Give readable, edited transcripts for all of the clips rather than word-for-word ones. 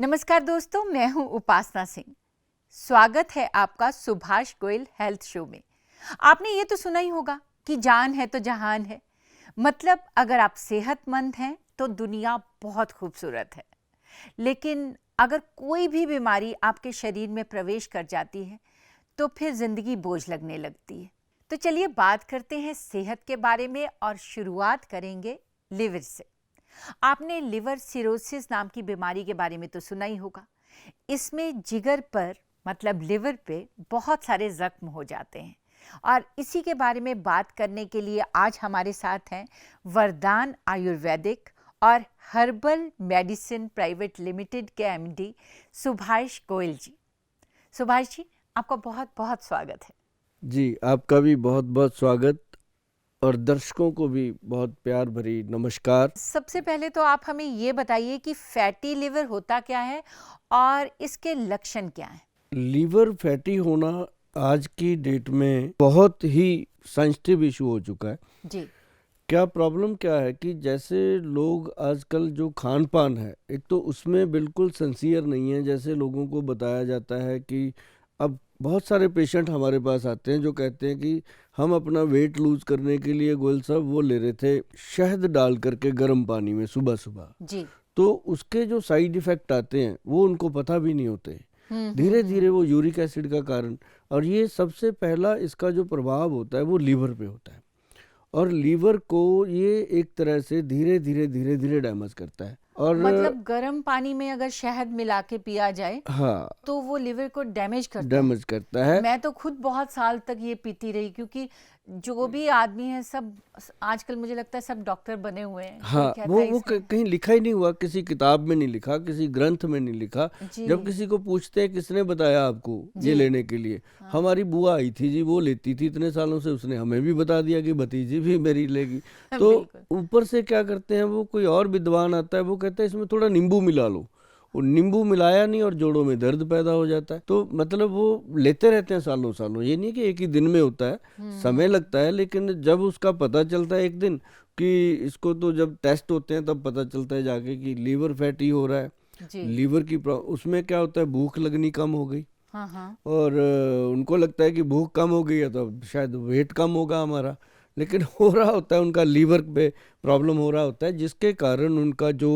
नमस्कार दोस्तों, मैं हूं उपासना सिंह। स्वागत है आपका सुभाष गोयल हेल्थ शो में। आपने ये तो सुना ही होगा कि जान है तो जहान है। मतलब अगर आप सेहतमंद हैं तो दुनिया बहुत खूबसूरत है, लेकिन अगर कोई भी बीमारी आपके शरीर में प्रवेश कर जाती है तो फिर जिंदगी बोझ लगने लगती है। तो चलिए बात करते हैं सेहत के बारे में और शुरुआत करेंगे लिवर से। आपने लिवर सिरोसिस नाम की बीमारी के बारे में तो सुना ही होगा। इसमें जिगर पर मतलब लिवर पे बहुत सारे जख्म हो जाते हैं और इसी के बारे में बात करने के लिए आज हमारे साथ हैं वरदान आयुर्वेदिक और हर्बल मेडिसिन प्राइवेट लिमिटेड के एमडी सुभाष गोयल जी। सुभाष जी, आपका बहुत बहुत स्वागत है। जी, आपका भी बहुत बहुत स्वागत और दर्शकों को भी बहुत प्यार भरी नमस्कार। सबसे पहले तो आप हमें ये बताइए कि फैटी लिवर होता क्या है और इसके लक्षण क्या हैं? लीवर फैटी होना आज की डेट में बहुत ही सेंसिटिव इशू हो चुका है। जी। क्या प्रॉब्लम क्या है कि जैसे लोग आजकल जो खान पान है, एक तो उसमें बिल्कुल सिंसियर नहीं है। जैसे लोगों को बताया जाता है कि अब बहुत सारे पेशेंट हमारे पास आते हैं जो कहते हैं कि हम अपना वेट लूज करने के लिए गोयल साहब वो ले रहे थे शहद डाल करके गर्म पानी में सुबह सुबह। जी। तो उसके जो साइड इफेक्ट आते हैं वो उनको पता भी नहीं होते। धीरे धीरे वो यूरिक एसिड का कारण, और ये सबसे पहला इसका जो प्रभाव होता है वो लीवर पे होता है। और लीवर को ये एक तरह से धीरे धीरे डैमेज करता है। और मतलब गर्म पानी में अगर शहद मिला के पिया जाए हाँ, तो वो लिवर को डैमेज करता है। डैमेज करता है। मैं तो खुद बहुत साल तक ये पीती रही, क्योंकि जो भी आदमी है सब आजकल मुझे लगता है सब डॉक्टर बने हुए हैं। कोई हाँ, कहता वो है वो इसमें कहीं लिखा ही नहीं हुआ, किसी किताब में नहीं लिखा, किसी ग्रंथ में नहीं लिखा। जी जब किसी को पूछते हैं किसने बताया आपको ये जी लेने के लिए, हमारी बुआ आई थी जी, वो लेती थी इतने सालों से, उसने हमें भी बता दिया कि भतीजी भी मेरी लेगी। तो बिल्कुल। ऊपर से क्या करते हैं, वो कोई और विद्वान आता है, वो कहता है इसमें थोड़ा नींबू मिला लो। वो नींबू मिलाया नहीं और जोड़ों में दर्द पैदा हो जाता है। तो मतलब वो लेते रहते हैं सालों सालों। ये नहीं कि एक ही दिन में होता है, समय लगता है। लेकिन जब उसका पता चलता है एक दिन कि इसको, तो जब टेस्ट होते हैं तब पता चलता है जाके कि लीवर फैटी हो रहा है। जी। लीवर की उसमें क्या होता है, भूख लगनी कम हो गई। हाँ हाँ। और उनको लगता है कि भूख कम हो गई है तो अब शायद वेट कम होगा हमारा। लेकिन हो रहा होता है उनका लीवर पे प्रॉब्लम हो रहा होता है, जिसके कारण उनका जो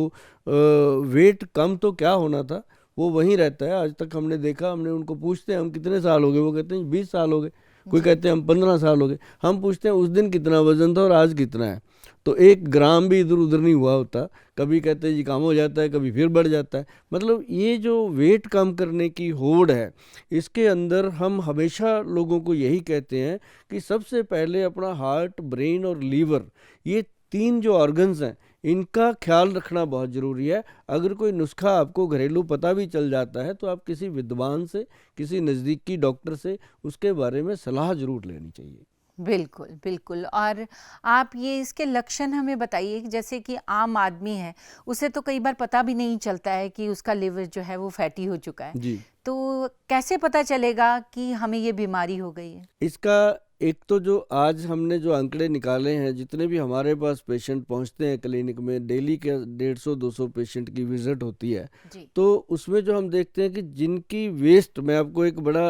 वेट कम तो क्या होना था वो वहीं रहता है। आज तक हमने देखा, हमने उनको पूछते हैं हम कितने साल हो गए, वो कहते हैं 20 साल हो गए। कोई कहते हैं हम 15 साल हो गए। हम पूछते हैं उस दिन कितना वजन था और आज कितना है, तो 1 ग्राम भी इधर उधर नहीं हुआ होता। कभी कहते हैं जी कम हो जाता है, कभी फिर बढ़ जाता है। मतलब ये जो वेट कम करने की होड़ है, इसके अंदर हम हमेशा लोगों को यही कहते हैं कि सबसे पहले अपना हार्ट, ब्रेन और लीवर, ये 3 जो ऑर्गन्स हैं, इनका ख्याल रखना बहुत ज़रूरी है। अगर कोई नुस्खा आपको घरेलू पता भी चल जाता है तो आप किसी विद्वान से, किसी नज़दीकी डॉक्टर से उसके बारे में सलाह ज़रूर लेनी चाहिए। बिल्कुल बिल्कुल। और आप ये इसके लक्षण हमें बताइए कि जैसे कि आम आदमी है उसे तो कई बार पता भी नहीं चलता है कि उसका लिवर जो है वो फैटी हो चुका है। जी, तो कैसे पता चलेगा कि हमें ये बीमारी हो गई है? इसका एक तो जो आज हमने जो आंकड़े निकाले हैं, जितने भी हमारे पास पेशेंट पहुंचते हैं क्लिनिक में, डेली के 150-200 पेशेंट की विजिट होती है। जी। तो उसमें जो हम देखते हैं कि जिनकी वेस्ट, मैं आपको एक बड़ा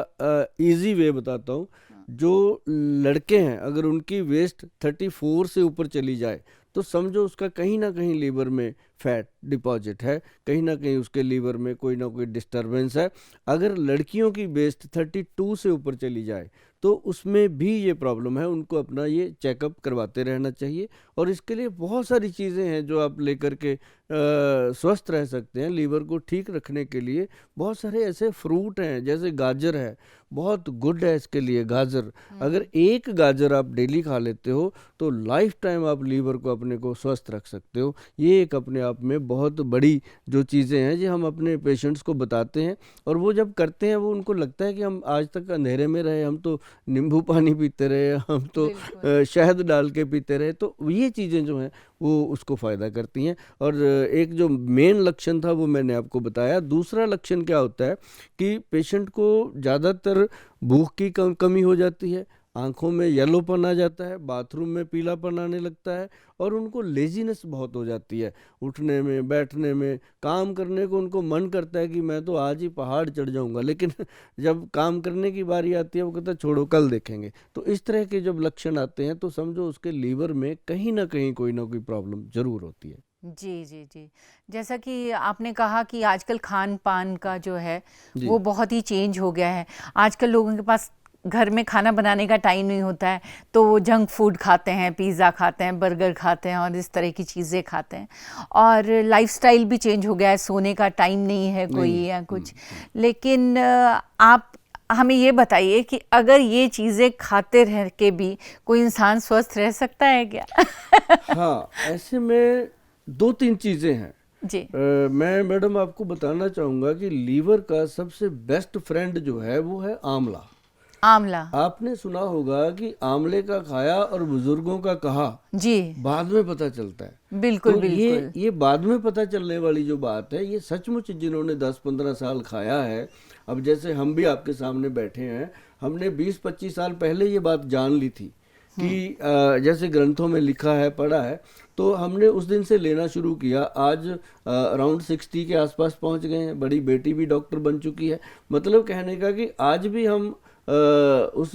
इजी वे बताता हूँ। जो लड़के हैं, अगर उनकी वेस्ट 34 से ऊपर चली जाए तो समझो उसका कहीं ना कहीं लीवर में फैट डिपॉजिट है, कहीं ना कहीं उसके लीवर में कोई ना कोई डिस्टरबेंस है। अगर लड़कियों की वेस्ट 32 से ऊपर चली जाए तो उसमें भी ये प्रॉब्लम है, उनको अपना ये चेकअप करवाते रहना चाहिए। और इसके लिए बहुत सारी चीज़ें हैं जो आप लेकर के स्वस्थ रह सकते हैं। लीवर को ठीक रखने के लिए बहुत सारे ऐसे फ्रूट हैं, जैसे गाजर है, बहुत गुड है इसके लिए गाजर। अगर एक गाजर आप डेली खा लेते हो तो लाइफ टाइम आप लीवर को अपने को स्वस्थ रख सकते हो। ये एक अपने आप में बहुत बड़ी जो चीज़ें हैं जो हम अपने पेशेंट्स को बताते हैं, और वो जब करते हैं वो उनको लगता है कि हम आज तक अंधेरे में रहे, हम तो नींबू पानी पीते रहे, हम तो बिल्कुल। शहद डाल के पीते रहे। तो ये चीज़ें जो हैं वो उसको फ़ायदा करती हैं। और एक जो मेन लक्षण था वो मैंने आपको बताया। दूसरा लक्षण क्या होता है कि पेशेंट को ज़्यादातर भूख की कमी हो जाती है। आंखों में येलोपन आ जाता है, बाथरूम में पीलापन आने लगता है और उनको लेजीनेस बहुत हो जाती है, उठने में, बैठने में, काम करने को उनको मन करता है कि मैं तो आज ही पहाड़ चढ़ जाऊंगा, लेकिन जब काम करने की बारी आती है वो कहता है छोड़ो कल देखेंगे। तो इस तरह के जब लक्षण आते हैं तो समझो उसके लीवर में कहीं ना कोई प्रॉब्लम जरूर होती है। जी, जी, जी। जैसा कि आपने कहा कि आजकल खान-पान का जो है, जी। वो बहुत ही चेंज हो गया है। आजकल लोगों के पास घर में खाना बनाने का टाइम नहीं होता है, तो वो जंक फूड खाते हैं, पिज़्ज़ा खाते हैं, बर्गर खाते हैं और इस तरह की चीज़ें खाते हैं। और लाइफ़स्टाइल भी चेंज हो गया है, सोने का टाइम नहीं है कोई नहीं है। या कुछ। लेकिन आप हमें ये बताइए कि अगर ये चीज़ें खाते रह के भी कोई इंसान स्वस्थ रह सकता है क्या? हाँ, ऐसे में 2-3 चीज़ें हैं। जी। मैं मैडम आपको बताना चाहूँगा कि लीवर का सबसे बेस्ट फ्रेंड जो है वो है आंवला। आंवला। आपने सुना होगा कि आंवले का खाया और बुजुर्गों का कहा जी, बाद में पता चलता है। बिल्कुल, तो बिल्कुल। ये बाद में पता चलने वाली जो बात है, ये सचमुच जिन्होंने 10-15 साल खाया है, अब जैसे हम भी आपके सामने बैठे हैं, हमने 20-25 साल पहले ये बात जान ली थी कि जैसे ग्रंथों में लिखा है, पढ़ा है, तो हमने उस दिन से लेना शुरू किया। आज अराउंड 60 के आसपास पहुंच गए हैं, बड़ी बेटी भी डॉक्टर बन चुकी है। मतलब कहने का कि आज भी हम उस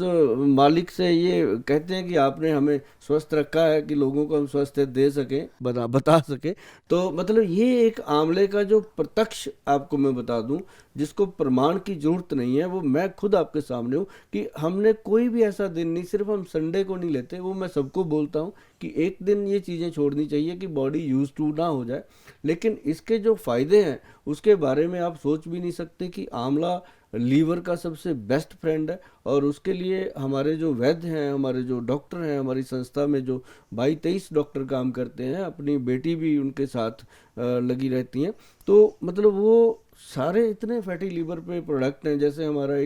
मालिक से ये कहते हैं कि आपने हमें स्वस्थ रखा है कि लोगों को हम स्वस्थ दे सकें, बता सकें। तो मतलब ये एक आंवले का जो प्रत्यक्ष आपको मैं बता दूं, जिसको प्रमाण की जरूरत नहीं है, वो मैं खुद आपके सामने हूँ कि हमने कोई भी ऐसा दिन नहीं, सिर्फ हम संडे को नहीं लेते, वो मैं सबको बोलता हूँ कि एक दिन ये चीज़ें छोड़नी चाहिए कि बॉडी यूज टू ना हो जाए। लेकिन इसके जो फायदे हैं उसके बारे में आप सोच भी नहीं सकते कि आंवला लीवर का सबसे बेस्ट फ्रेंड है। और उसके लिए हमारे जो वैद्य हैं, हमारे जो डॉक्टर हैं, हमारी संस्था में जो 22-23 डॉक्टर काम करते हैं, अपनी बेटी भी उनके साथ लगी रहती हैं। तो मतलब वो सारे इतने फैटी लीवर पे प्रोडक्ट हैं। जैसे हमारा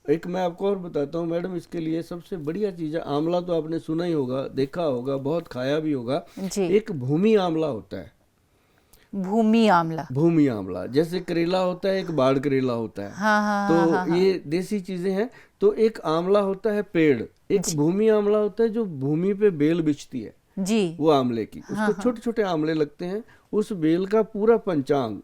एक मैं आपको और बताता हूँ मैडम, इसके लिए सबसे बढ़िया चीज़ है आंवला। तो आपने सुना ही होगा, देखा होगा, बहुत खाया भी होगा। जी। एक भूमि आंवला होता है। भूमि आंवला। भूमि आंवला जैसे करेला होता है, एक बाढ़ करेला होता है। हाँ, हाँ, तो हाँ, हाँ, हाँ। ये देसी चीजें हैं। तो एक आंवला होता है पेड़, एक जी, भूमि आंवला होता है जो भूमि पे बेल बिछती है, जी। वो आंवले की। हाँ, उसको हाँ। छोटे छोटे आंवले लगते हैं। उस बेल का पूरा पंचांग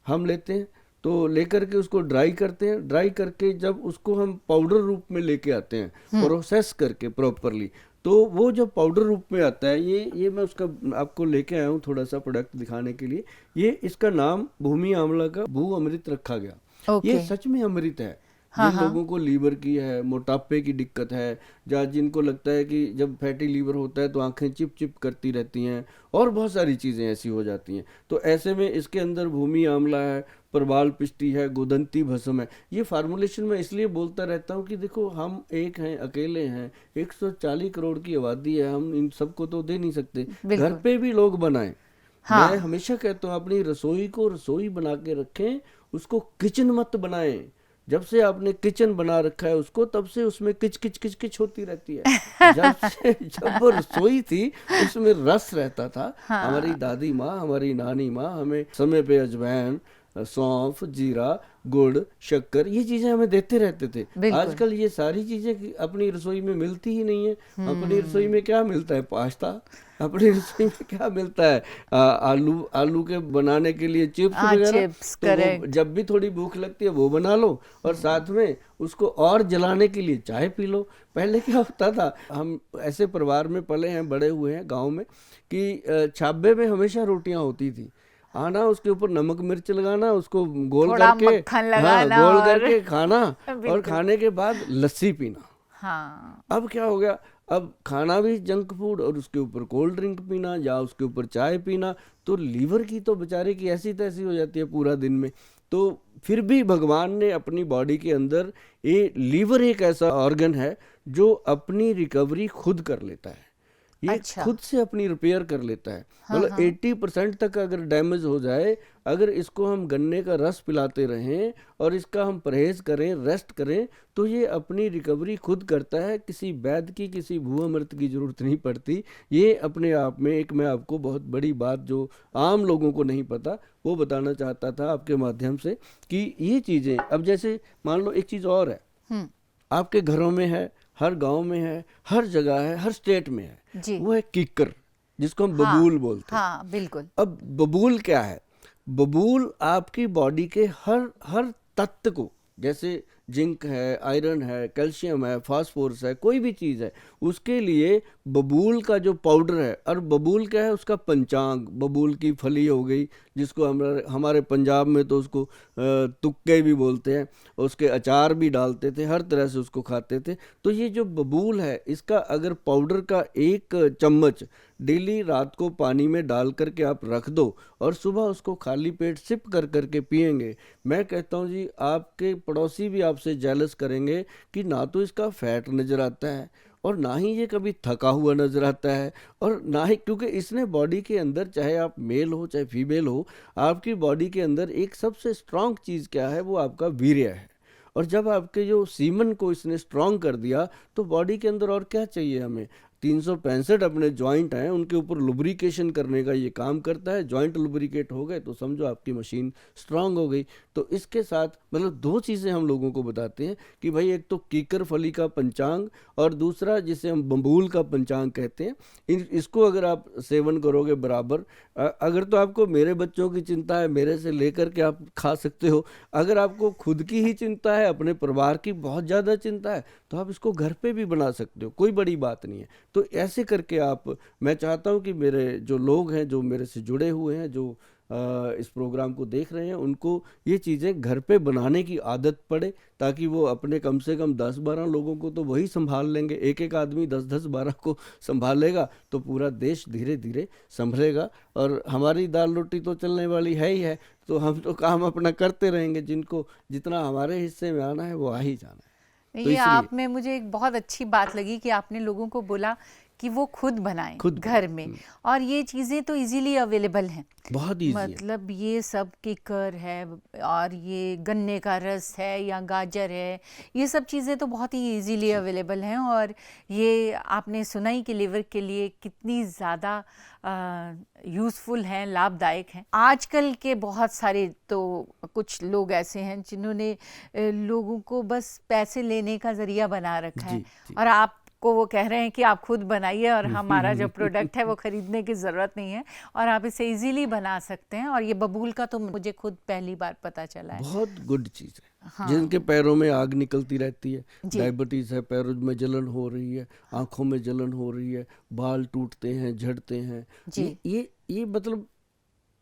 हम लेते हैं, तो लेकर के उसको ड्राई करते हैं। ड्राई करके जब उसको हम पाउडर रूप में लेके आते हैं, प्रोसेस करके प्रॉपरली, तो वो जब पाउडर रूप में आता है, ये मैं उसका आपको लेके आया हूँ थोड़ा सा प्रोडक्ट दिखाने के लिए। ये इसका नाम भूमि आंवला का भू अमृत रखा गया। ये ओके। सच में अमृत है। हाँ, जिन हाँ। लोगों को लीवर की है, मोटापे की दिक्कत है, या जिनको लगता है कि जब फैटी लीवर होता है तो आंखें चिप चिप करती रहती हैं और बहुत सारी चीज़ें ऐसी हो जाती हैं, तो ऐसे में इसके अंदर भूमि आंवला है, प्रबाल पिष्टी है, गोदंती भस्म है। ये फार्मूलेशन मैं इसलिए बोलता रहता हूँ कि देखो हम एक हैं, अकेले हैं, 140 करोड़ की आबादी है, हम इन सबको तो दे नहीं सकते। घर बिल्कुल। पे भी लोग बनाएं। हाँ। मैं हमेशा कहता हूँ अपनी रसोई को रसोई बना के रखें, उसको किचन मत बनाएं। जब से आपने किचन बना रखा है उसको, तब से उसमें किच किच किच किच होती रहती है। जब वो रसोई थी उसमें रस रहता था। हमारी हाँ। दादी माँ, हमारी नानी माँ हमें समय पे अजवाइन, सौंफ, जीरा, गुड़, शक्कर, ये चीजें हमें देते रहते थे। बिल्कुल। आजकल ये सारी चीजें अपनी रसोई में मिलती ही नहीं है। अपनी रसोई में क्या मिलता है? पास्ता। अपनी रसोई में क्या मिलता है? आलू के बनाने के लिए चिप्स हाँ, वगैरह। चिप्स, तो वो करेक्ट। जब भी थोड़ी भूख लगती है वो बना लो, और साथ में उसको और जलाने के लिए चाय पी लो। पहले क्या होता था, हम ऐसे परिवार में पले हैं, बड़े हुए हैं गांव में, कि छाबे में हमेशा रोटियां होती थी। आना, उसके ऊपर नमक मिर्च लगाना, उसको गोल थोड़ा करके, मक्खन हाँ, लगाना गोल और करके खाना, और बिल्कुल। खाने के बाद लस्सी पीना। हाँ। अब क्या हो गया, अब खाना भी जंक फूड और उसके ऊपर कोल्ड ड्रिंक पीना या उसके ऊपर चाय पीना। तो लीवर की तो बेचारे की ऐसी तैसी हो जाती है पूरा दिन में। तो फिर भी भगवान ने अपनी बॉडी के अंदर, ये लीवर एक ऐसा ऑर्गन है जो अपनी रिकवरी खुद कर लेता है। ये अच्छा। खुद से अपनी रिपेयर कर लेता है। हाँ, मतलब हाँ। 80% तक अगर डैमेज हो जाए, अगर इसको हम गन्ने का रस पिलाते रहें और इसका हम परहेज करें, रेस्ट करें, तो ये अपनी रिकवरी खुद करता है। किसी वैद्य की, किसी भूअमृत की जरूरत नहीं पड़ती। ये अपने आप में एक, मैं आपको बहुत बड़ी बात जो आम लोगों को नहीं पता वो बताना चाहता था आपके माध्यम से, कि ये चीज़ें अब जैसे मान लो एक चीज़ और है, हम्म। आपके घरों में है, हर गांव में है, हर जगह है, हर स्टेट में है। जी। वो है कीकर, जिसको हम हाँ बबूल बोलते हैं। हाँ बिल्कुल। अब बबूल क्या है? बबूल आपकी बॉडी के हर हर तत्व को, जैसे जिंक है, आयरन है, कैल्शियम है, फास्फोरस है, कोई भी चीज़ है, उसके लिए बबूल का जो पाउडर है। और बबूल क्या है? उसका पंचांग, बबूल की फली हो गई, जिसको हमारे हमारे पंजाब में तो उसको तुक्के भी बोलते हैं। उसके अचार भी डालते थे, हर तरह से उसको खाते थे। तो ये जो बबूल है, इसका अगर पाउडर का 1 चम्मच डेली रात को पानी में डाल करके आप रख दो और सुबह उसको खाली पेट सिप कर करके पिएंगे, मैं कहता हूँ जी, आपके पड़ोसी भी आपसे जेलस करेंगे कि ना तो इसका फैट नज़र आता है और ना ही ये कभी थका हुआ नज़र आता है, और ना ही, क्योंकि इसने बॉडी के अंदर, चाहे आप मेल हो चाहे फीमेल हो, आपकी बॉडी के अंदर एक सबसे स्ट्रांग चीज़ क्या है? वो आपका वीर्य है। और जब आपके जो सीमन को इसने स्ट्रांग कर दिया, तो बॉडी के अंदर और क्या चाहिए हमें? 365 अपने जॉइंट हैं, उनके ऊपर लुब्रिकेशन करने का ये काम करता है। जॉइंट लुब्रिकेट हो गए तो समझो आपकी मशीन स्ट्रांग हो गई। तो इसके साथ मतलब 2 चीज़ें हम लोगों को बताते हैं कि भाई, एक तो कीकर फली का पंचांग, और दूसरा जिसे हम बबूल का पंचांग कहते हैं। इसको अगर आप सेवन करोगे बराबर, अगर तो आपको मेरे बच्चों की चिंता है, मेरे से लेकर के आप खा सकते हो। अगर आपको खुद की ही चिंता है, अपने परिवार की बहुत ज़्यादा चिंता है, तो आप इसको घर पे भी बना सकते हो, कोई बड़ी बात नहीं है। तो ऐसे करके आप, मैं चाहता हूँ कि मेरे जो लोग हैं, जो मेरे से जुड़े हुए हैं, जो इस प्रोग्राम को देख रहे हैं, उनको ये चीज़ें घर पे बनाने की आदत पड़े, ताकि वो अपने कम से कम 10-12 लोगों को तो वही संभाल लेंगे। एक एक आदमी 10-10-12 को संभालेगा तो पूरा देश धीरे धीरे संभलेगा। और हमारी दाल रोटी तो चलने वाली है ही है, तो हम तो काम अपना करते रहेंगे। जिनको जितना हमारे हिस्से में आना है वो आ ही जाना है। तो ये इसलिए आपने, मुझे एक बहुत अच्छी बात लगी कि आपने लोगों को बोला कि वो खुद बनाएं खुद घर बनाए। में। और ये चीज़ें तो इजीली अवेलेबल हैं, बहुत ईजी है। मतलब ये सब किकर है और ये गन्ने का रस है या गाजर है, ये सब चीज़ें तो बहुत ही इजीली अवेलेबल हैं। और ये आपने सुना ही कि लिवर के लिए कितनी ज़्यादा यूज़फुल हैं, लाभदायक हैं। आजकल के बहुत सारे तो कुछ लोग ऐसे हैं जिन्होंने लोगों को बस पैसे लेने का ज़रिया बना रखा है, जी जी। और आपको वो कह रहे हैं कि आप खुद बनाइए और हमारा जो प्रोडक्ट है वो खरीदने की ज़रूरत नहीं है, और आप इसे इजीली बना सकते हैं। और ये बबूल का तो मुझे खुद पहली बार पता चला है। बहुत गुड चीज़ है। हाँ जिनके पैरों में आग निकलती रहती है, जी डायबिटीज़ है, पैरों में जलन हो रही है, आंखों में जलन हो रही है, बाल टूटते हैं, झड़ते हैं, जी ये मतलब,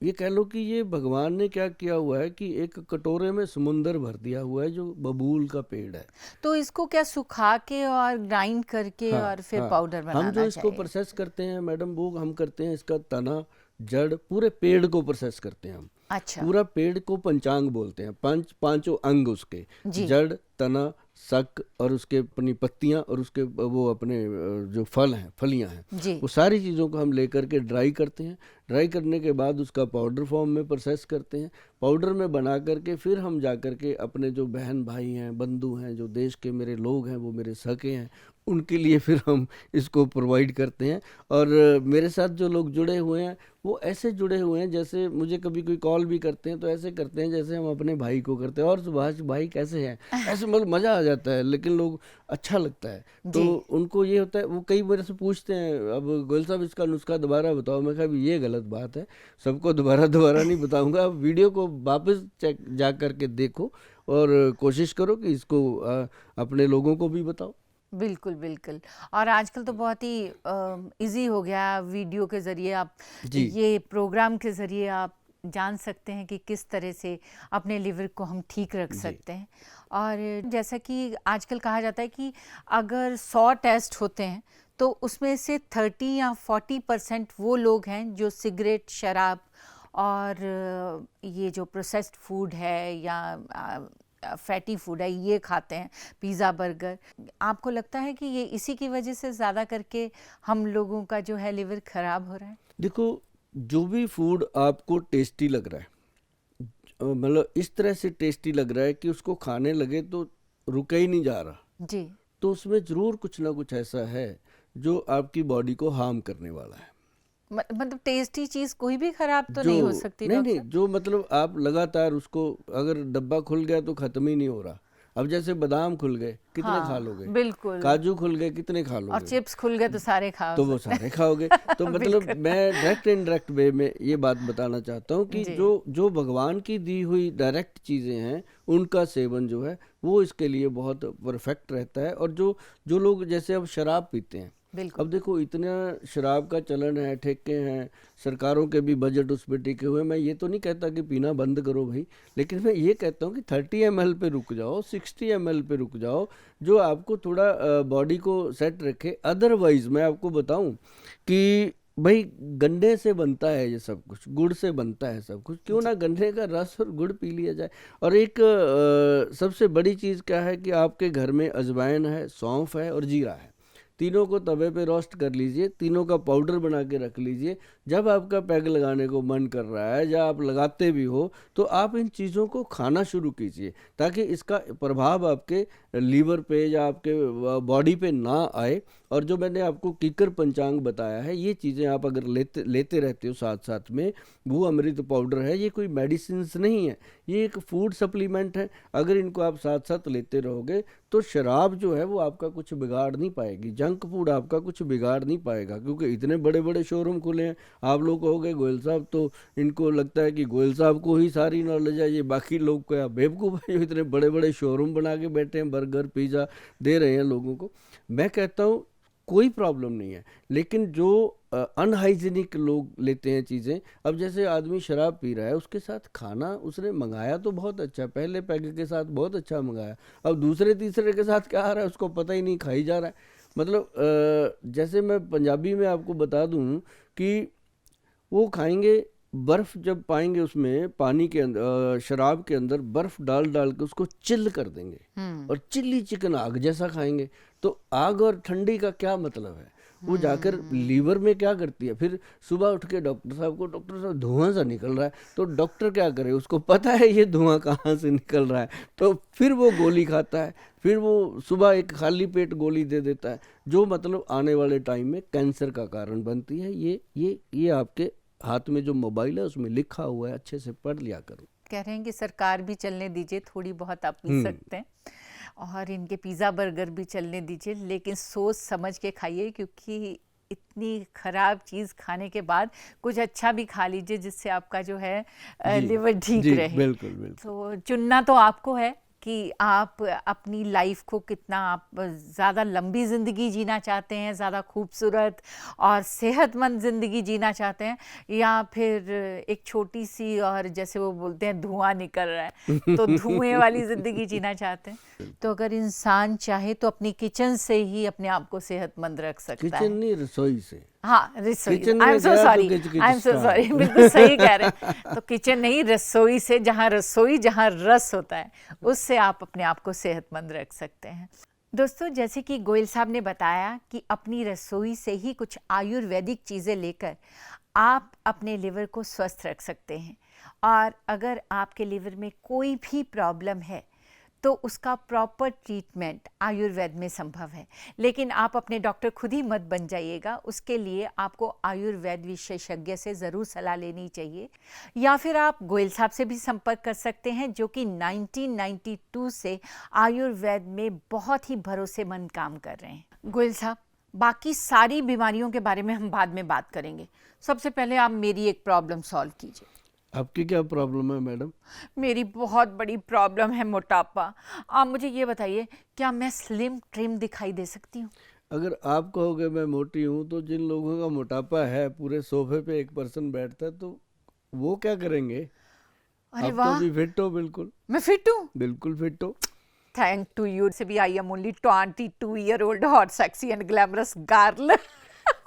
ये कह लो कि ये भगवान ने क्या किया हुआ है कि एक कटोरे में समुंदर भर दिया हुआ है, जो बबूल का पेड़ है। तो इसको क्या सुखा के और ग्राइंड करके हाँ और फिर हाँ। पाउडर हम जो बनाना इसको चाहिए? प्रोसेस करते हैं मैडम, वो हम करते हैं इसका तना, जड़, पूरे पेड़ को प्रोसेस करते हैं हम। अच्छा पूरा पेड़ को पंचांग बोलते हैं। पांचों अंग उसके, जी जड़, तना, सक, और उसके अपनी पत्तियां, और उसके वो अपने जो फल हैं, फलियां हैं, जी वो सारी चीज़ों को हम लेकर के ड्राई करते हैं। ड्राई करने के बाद उसका पाउडर फॉर्म में प्रोसेस करते हैं। पाउडर में बना करके फिर हम जा करके अपने जो बहन भाई हैं, बंधु हैं, जो देश के मेरे लोग हैं, वो मेरे सगे हैं, उनके लिए फिर हम इसको प्रोवाइड करते हैं। और मेरे साथ जो लोग जुड़े हुए हैं, वो ऐसे जुड़े हुए हैं जैसे मुझे कभी कोई कॉल भी करते हैं तो ऐसे करते हैं जैसे हम अपने भाई को करते हैं, और सुभाष भाई कैसे हैं, ऐसे मतलब मज़ा आ जाता है। लेकिन लोग, अच्छा लगता है। तो जी उनको ये होता है, वो कई मेरे से पूछते हैं, अब गोयल साहब इसका नुस्खा दोबारा बताओ। मैं कहा भी ये गलत बात है, सबको दोबारा दोबारा नहीं बताऊंगा। आप वीडियो को वापस चेक जा करके देखो और कोशिश करो कि इसको अपने लोगों को भी बताओ। बिल्कुल बिल्कुल। और आजकल तो बहुत ही इजी हो गया, वीडियो के ज़रिए आप, जी ये प्रोग्राम के ज़रिए आप जान सकते हैं कि किस तरह से अपने लिवर को हम ठीक रख जी सकते हैं। और जैसा कि आजकल कहा जाता है कि अगर 100 टेस्ट होते हैं तो उसमें से 30 या 40% वो लोग हैं जो सिगरेट, शराब और ये जो प्रोसेस्ड फूड है या फैटी फूड है ये खाते हैं, पिज़्ज़ा, बर्गर। आपको लगता है कि ये इसी की वजह से ज़्यादा करके हम लोगों का जो है लिवर ख़राब हो रहा है? देखो, जो भी फूड आपको टेस्टी लग रहा है, मतलब इस तरह से टेस्टी लग रहा है कि उसको खाने लगे तो रुका ही नहीं जा रहा, जी तो उसमें ज़रूर कुछ ना कुछ ऐसा है जो आपकी बॉडी को हार्म करने वाला है। मतलब टेस्टी चीज़ कोई भी ख़राब तो जो नहीं हो सकती नहीं नहीं, डॉक्टर? जो मतलब आप लगातार उसको, अगर डब्बा खुल गया तो ख़त्म ही नहीं हो रहा, अब जैसे बादाम खुल गए, कितने खा हाँ लोगे? बिल्कुल। काजू खुल गए, कितने खा और लोगे? चिप्स खुल गए तो सारे खा तो वो सकते सारे खाओगे। तो हैं। मतलब बिल्कुल। मैं डायरेक्ट इनडायरेक्ट वे में ये बात बताना चाहता हूँ कि जी। जो जो भगवान की दी हुई डायरेक्ट चीज़ें हैं उनका सेवन जो है वो इसके लिए बहुत परफेक्ट रहता है। और जो जो लोग जैसे अब शराब पीते हैं, बिल्कुल। अब देखो इतना शराब का चलन है, ठेके हैं, सरकारों के भी बजट उस पर टिके हुए। मैं ये तो नहीं कहता कि पीना बंद करो भाई, लेकिन मैं ये कहता हूँ कि 30 ml पे रुक जाओ, 60 ml पे रुक जाओ, जो आपको थोड़ा बॉडी को सेट रखे। अदरवाइज मैं आपको बताऊं कि भाई गन्ने से बनता है ये सब कुछ, गुड़ से बनता है सब कुछ, क्यों ना गन्ने का रस और गुड़ पी लिया जाए। और एक सबसे बड़ी चीज़ क्या है कि आपके घर में अजवाइन है, सौंफ है और जीरा है, तीनों को तवे पे रोस्ट कर लीजिए, तीनों का पाउडर बना के रख लीजिए। जब आपका पैग लगाने को मन कर रहा है या आप लगाते भी हो तो आप इन चीज़ों को खाना शुरू कीजिए, ताकि इसका प्रभाव आपके लीवर पे या आपके बॉडी पे ना आए। और जो मैंने आपको कीकर पंचांग बताया है, ये चीज़ें आप अगर लेते लेते रहते हो साथ साथ में, वो अमृत पाउडर है, ये कोई मेडिसिन नहीं है, ये एक फूड सप्लीमेंट है। अगर इनको आप साथ साथ लेते रहोगे तो शराब जो है वो आपका कुछ बिगाड़ नहीं पाएगी, जंक फूड आपका कुछ बिगाड़ नहीं पाएगा। क्योंकि इतने बड़े बड़े शोरूम खुले हैं, आप लोग कहोगे गोयल साहब तो इनको लगता है कि गोयल साहब को ही सारी नॉलेज है, ये बाकी लोग क्या बेवकूफ़ है जो इतने बड़े बड़े शोरूम बना के बैठे हैं, बर्गर पिज़्ज़ा दे रहे हैं लोगों को। मैं कहता हूँ कोई प्रॉब्लम नहीं है, लेकिन जो अनहाइजीनिक लोग लेते हैं चीज़ें, अब जैसे आदमी शराब पी रहा है, उसके साथ खाना उसने मंगाया तो बहुत अच्छा, पहले पैग के साथ बहुत अच्छा मंगाया, अब दूसरे तीसरे के साथ क्या आ रहा है उसको पता ही नहीं, खाई जा रहा है। मतलब जैसे मैं पंजाबी में आपको बता दूं कि वो खाएंगे बर्फ, जब पाएंगे उसमें पानी के अंदर शराब के अंदर बर्फ डाल डाल के उसको चिल कर देंगे और चिल्ली चिकन आग जैसा खाएंगे। तो आग और ठंडी का क्या मतलब है? वो जाकर लीवर में क्या करती है, फिर सुबह उठ के डॉक्टर साहब को, डॉक्टर साहब धुआं सा निकल रहा है, तो डॉक्टर क्या करे, उसको पता है ये धुआं कहाँ से निकल रहा है, तो फिर वो गोली खाता है, फिर वो सुबह एक खाली पेट गोली दे देता है, जो मतलब आने वाले टाइम में कैंसर का कारण बनती है। ये आपके हाथ में जो मोबाइल है उसमें लिखा हुआ है, अच्छे से पढ़ लिया करो। कह रहे हैं कि सरकार भी चलने दीजिए, थोड़ी बहुत आप पी सकते हैं, और इनके पिज़्ज़ा बर्गर भी चलने दीजिए, लेकिन सोच समझ के खाइए, क्योंकि इतनी ख़राब चीज़ खाने के बाद कुछ अच्छा भी खा लीजिए जिससे आपका जो है लिवर ठीक जी रहे। बिल्कुल बिल्कुल। तो चुनना तो आपको है कि आप अपनी लाइफ को कितना आप ज़्यादा लंबी ज़िंदगी जीना चाहते हैं, ज़्यादा खूबसूरत और सेहतमंद ज़िंदगी जीना चाहते हैं, या फिर एक छोटी सी और जैसे वो बोलते हैं धुआं निकल रहा है तो धुएं वाली ज़िंदगी जीना चाहते हैं। तो अगर इंसान चाहे तो अपनी किचन से ही अपने आप को सेहतमंद रख सकता है। किचन नहीं, रसोई से। हाँ, रसोई। किचन आई एम में सो गया तो सॉरी, किच किच I am so start. Sorry, बिल्कुल सही कह रहे हैं। तो किचन नहीं, रसोई से, जहाँ रसोई, जहाँ रस होता है, उससे आप अपने आप को सेहतमंद रख सकते हैं। दोस्तों, जैसे कि गोयल साहब ने बताया कि अपनी रसोई से ही कुछ आयुर्वेदिक चीज़ें लेकर आप अपने लिवर को स्वस्थ रख सकते हैं, और अगर आपके लिवर में कोई भी प्रॉब्लम है तो उसका प्रॉपर ट्रीटमेंट आयुर्वेद में संभव है। लेकिन आप अपने डॉक्टर खुद ही मत बन जाइएगा, उसके लिए आपको आयुर्वेद विशेषज्ञ से ज़रूर सलाह लेनी चाहिए, या फिर आप गोयल साहब से भी संपर्क कर सकते हैं, जो कि 1992 से आयुर्वेद में बहुत ही भरोसेमंद काम कर रहे हैं। गोयल साहब, बाकी सारी बीमारियों के बारे में हम बाद में बात करेंगे, सबसे पहले आप मेरी एक प्रॉब्लम सॉल्व कीजिए। आपकी क्या प्रॉब्लम है मैडम? मेरी बहुत बड़ी प्रॉब्लम है मोटापा। आप मुझे ये बताइए, क्या मैं स्लिम ट्रिम दिखाई दे सकती हूँ? अगर आप कहोगे मैं मोटी हूँ, तो जिन लोगों का मोटापा है, पूरे सोफे पे एक पर्सन बैठता है, तो वो क्या करेंगे? अरे आप तो वाह, अभी फिट हो, बिल्कुल मैं फिट हूँ। बिल्कुल फिट हो। थैंक टू यू से भी, I am only 22-year-old hot sexy and glamorous girl.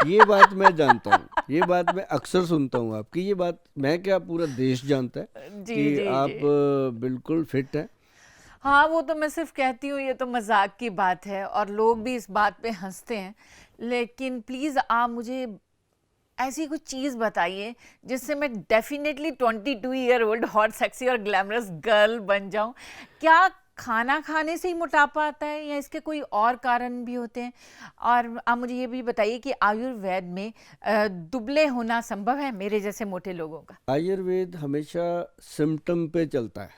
ये बात मैं जानता हूँ, ये बात मैं अक्सर सुनता हूँ आपकी, ये बात मैं क्या पूरा देश जानता है जी कि जी आप जी। बिल्कुल फिट हैं। हाँ, वो तो मैं सिर्फ कहती हूँ, ये तो मजाक की बात है और लोग भी इस बात पे हंसते हैं, लेकिन प्लीज़ आप मुझे ऐसी कुछ चीज़ बताइए जिससे मैं डेफिनेटली 22-year-old हॉट सेक्सी और ग्लैमरस गर्ल बन जाऊं। क्या खाना खाने से ही मोटापा आता है, या इसके कोई और कारण भी होते हैं? और आप मुझे ये भी बताइए कि आयुर्वेद में दुबले होना संभव है मेरे जैसे मोटे लोगों का? आयुर्वेद हमेशा सिम्टम पे चलता है,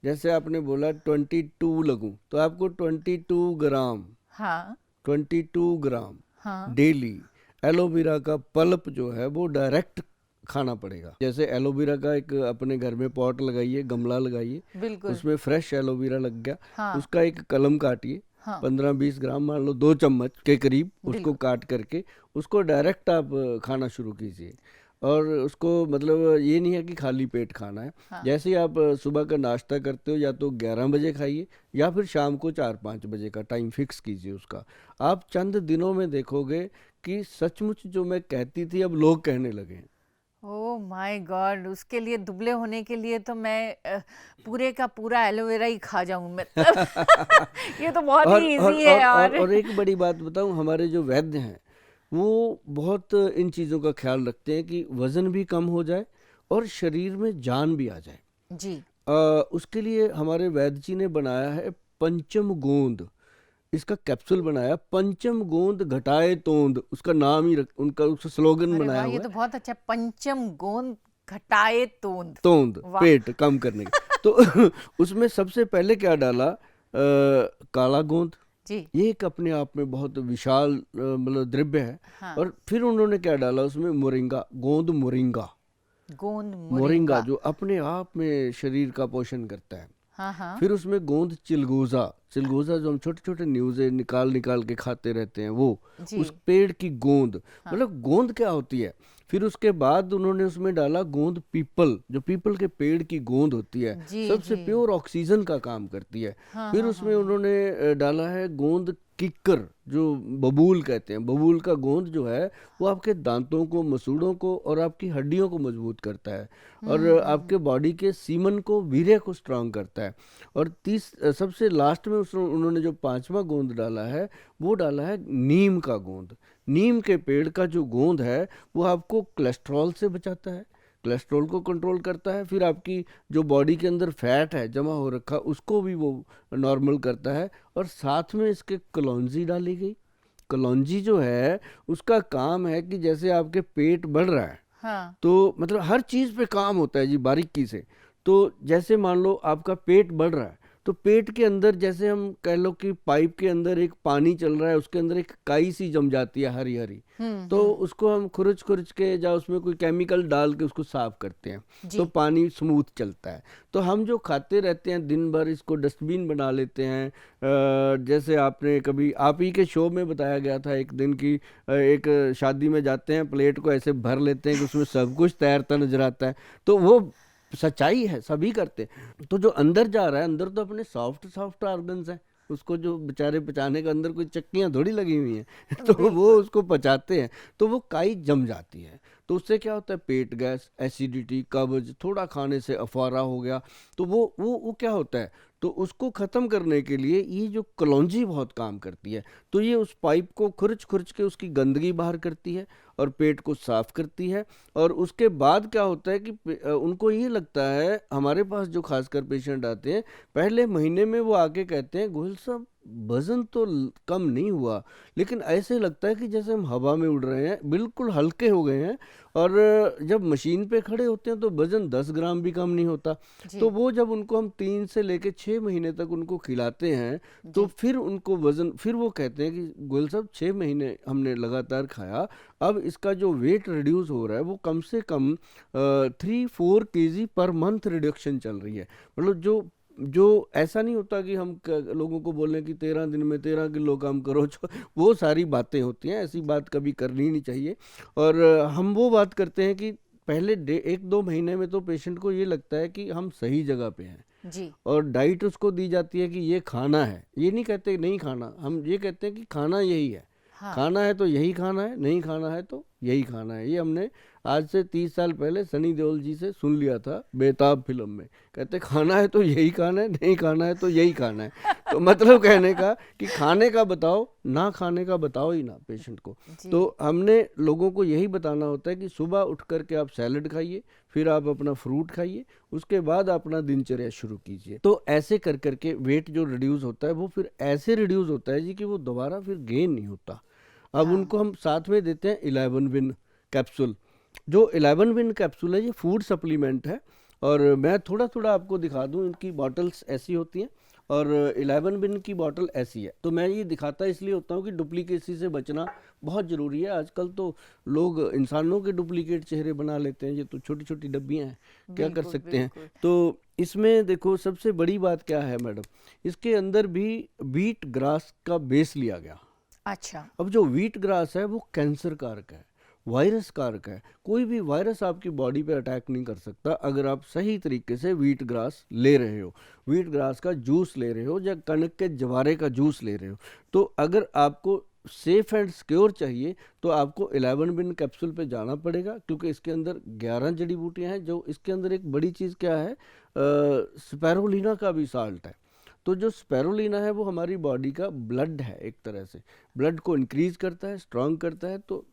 जैसे आपने बोला 22 लगूं, तो आपको 22 ग्राम, हाँ 22 ग्राम हाँ डेली एलोवेरा का पल्प जो है वो डायरेक्ट खाना पड़ेगा। जैसे एलोवेरा का एक अपने घर में पॉट लगाइए, गमला लगाइए, बिल्कुल। उसमें फ्रेश एलोवेरा लग गया, हाँ उसका एक कलम काटिए, हाँ 15-20 ग्राम, मान लो 2 चम्मच के करीब, उसको बिल्कुल। काट करके उसको डायरेक्ट आप खाना शुरू कीजिए। और उसको मतलब ये नहीं है कि खाली पेट खाना है। हाँ जैसे ही आप सुबह का नाश्ता करते हो, या तो 11 बजे खाइए या फिर शाम को 4-5 बजे का टाइम फिक्स कीजिए उसका। आप चंद दिनों में देखोगे कि सचमुच जो मैं कहती थी अब लोग कहने लगे हैं। ओ माय गॉड, उसके लिए दुबले होने के लिए तो मैं पूरे का पूरा एलोवेरा ही खा जाऊं मैं ये तो बहुत और ही और इजी और है। और और और एक बड़ी बात बताऊं, हमारे जो वैद्य हैं वो बहुत इन चीज़ों का ख्याल रखते हैं कि वज़न भी कम हो जाए और शरीर में जान भी आ जाए। जी अ, उसके लिए हमारे वैद्य जी ने बनाया है पंचम गोंद, इसका कैप्सूल बनाया, पंचम गोंद घटाए तोंद, उसका नाम ही उनका उसका स्लोगन अरे बनाया वाह, ये हुआ है। तो बहुत अच्छा, पंचम गोंद घटाए तोंद। तोंद, वाह पेट कम करने का। तो उसमें सबसे पहले क्या डाला, काला गोंद, जी ये एक अपने आप में बहुत विशाल मतलब द्रव्य है। हाँ। और फिर उन्होंने क्या डाला उसमें, मोरिंगा, गोंद मोरिंगा। गोंद मोरिंगा मोरिंगा। जो अपने आप में शरीर का पोषण करता है। हाँ हाँ फिर उसमें गोंद चिलगोजा, चिलगोजा जो हम छोटे छोटे न्यूज़े निकाल निकाल के खाते रहते हैं वो, जी उस पेड़ की गोंद, हाँ मतलब गोंद क्या होती है। फिर उसके बाद उन्होंने उसमें डाला गोंद पीपल, जो पीपल के पेड़ की गोंद होती है, जी सबसे जी प्योर ऑक्सीजन का काम करती है। हाँ फिर हाँ हाँ उसमें हाँ उन्होंने डाला है गोंद किक्कर, जो बबूल कहते हैं, बबूल का गोंद जो है वो आपके दांतों को, मसूड़ों को और आपकी हड्डियों को मजबूत करता है, और आपके बॉडी के सीमन को, वीर्य को स्ट्रांग करता है। और सबसे लास्ट में उन्होंने जो 5वां गोंद डाला है, वो डाला है नीम का गोंद। नीम के पेड़ का जो गोंद है वो आपको कोलेस्ट्रॉल से बचाता है, कोलेस्ट्रॉल को कंट्रोल करता है। फिर आपकी जो बॉडी के अंदर फैट है जमा हो रखा, उसको भी वो नॉर्मल करता है। और साथ में इसके कलौंजी डाली गई। कलौंजी जो है उसका काम है कि जैसे आपके पेट बढ़ रहा है, हाँ तो मतलब हर चीज़ पे काम होता है जी बारीकी से। तो जैसे मान लो आपका पेट बढ़ रहा है, तो पेट के अंदर जैसे हम कह लो कि पाइप के अंदर एक पानी चल रहा है, उसके अंदर एक काई सी जम जाती है हरी हरी, तो उसको हम खुरच खुरच के या उसमें कोई केमिकल डाल के उसको साफ करते हैं, तो जी पानी स्मूथ चलता है। तो हम जो खाते रहते हैं दिन भर, इसको डस्टबिन बना लेते हैं। जैसे आपने कभी, आप ही के शो में बताया गया था एक दिन की, एक शादी में जाते हैं, प्लेट को ऐसे भर लेते हैं कि उसमें सब कुछ तैरता नजर आता है। तो वो सच्चाई है, सभी करते हैं। तो जो अंदर जा रहा है, अंदर तो अपने सॉफ्ट सॉफ्ट ऑर्गन्स हैं, उसको जो बेचारे पचाने के अंदर कोई चक्कियाँ थोड़ी लगी हुई हैं तो वो बिल्कुल उसको पचाते हैं, तो वो काई जम जाती है। तो उससे क्या होता है, पेट गैस, एसिडिटी, कब्ज, थोड़ा खाने से अफारा हो गया, तो वो क्या होता है, तो उसको ख़त्म करने के लिए ये जो कलौंजी बहुत काम करती है। तो ये उस पाइप को खुरच खुरच के उसकी गंदगी बाहर करती है और पेट को साफ करती है। और उसके बाद क्या होता है कि उनको ये लगता है, हमारे पास जो खासकर पेशेंट आते हैं, पहले महीने में वो आके कहते हैं, गोहिल साहब वजन तो कम नहीं हुआ, लेकिन ऐसे लगता है कि जैसे हम हवा में उड़ रहे हैं, बिल्कुल हल्के हो गए हैं। और जब मशीन पे खड़े होते हैं तो वजन 10 ग्राम भी कम नहीं होता। तो जी वो जब उनको हम 3 से लेके 6 महीने तक उनको खिलाते हैं, तो जी फिर उनको वजन, फिर वो कहते हैं कि गोयल साहब 6 महीने हमने लगातार खाया, अब इसका जो वेट रिड्यूस हो रहा है वो कम से कम 3-4 kg पर मंथ रिडक्शन चल रही है। मतलब जो जो ऐसा नहीं होता कि हम लोगों को बोलें कि 13 दिन में 13 किलो कम करो, वो सारी बातें होती हैं, ऐसी बात कभी करनी ही नहीं चाहिए। और हम वो बात करते हैं कि पहले 1-2 महीने में तो पेशेंट को ये लगता है कि हम सही जगह पे हैं, जी और डाइट उसको दी जाती है कि ये खाना है। ये नहीं कहते नहीं खाना, हम ये कहते हैं कि खाना यही है, हाँ खाना है तो यही खाना है, नहीं खाना है तो यही खाना है। ये हमने आज से 30 साल पहले सनी देओल जी से सुन लिया था बेताब फिल्म में, कहते खाना है तो यही खाना है, नहीं खाना है तो यही खाना है। तो मतलब कहने का कि खाने का बताओ, ना खाने का बताओ ही ना पेशेंट को। जी तो हमने लोगों को यही बताना होता है कि सुबह उठ करके आप सैलड खाइए, फिर आप अपना फ्रूट खाइए, उसके बाद अपना दिनचर्या शुरू कीजिए। तो ऐसे कर करके वेट जो रिड्यूस होता है वो फिर ऐसे रिड्यूस होता है जी कि वो दोबारा फिर गेन नहीं होता। अब हाँ उनको हम साथ में देते हैं 11 विन कैप्सूल। जो 11 विन कैप्सूल है ये फूड सप्लीमेंट है, और मैं थोड़ा थोड़ा आपको दिखा दूं, इनकी बॉटल्स ऐसी होती हैं और 11 बिन की बॉटल ऐसी है। तो मैं ये दिखाता इसलिए होता हूँ कि डुप्लीकेसी से बचना बहुत ज़रूरी है। आजकल तो लोग इंसानों के डुप्लीकेट चेहरे बना लेते हैं, ये तो छोटी छोटी डब्बियाँ हैं, क्या कर बिल्कुल सकते हैं। बिल्कुल। तो इसमें देखो सबसे बड़ी बात क्या है मैडम, इसके अंदर भी व्हीट ग्रास का बेस लिया गया। अच्छा। अब जो व्हीट ग्रास है वो कैंसर कारक है, वायरस कारक है। कोई भी वायरस आपकी बॉडी पे अटैक नहीं कर सकता अगर आप सही तरीके से व्हीट ग्रास ले रहे हो, व्हीट ग्रास का जूस ले रहे हो या कणक के जवारे का जूस ले रहे हो। तो अगर आपको सेफ एंड सिक्योर चाहिए तो आपको 11 बिन कैप्सूल पे जाना पड़ेगा, क्योंकि इसके अंदर 11 जड़ी बूटियां हैं। जो इसके अंदर एक बड़ी चीज़ क्या है, स्पैरुलिना का भी साल्ट है। तो जो स्पैरुलिना है वो हमारी बॉडी का ब्लड है, एक तरह से ब्लड को इंक्रीज करता है, स्ट्रांग करता है। तो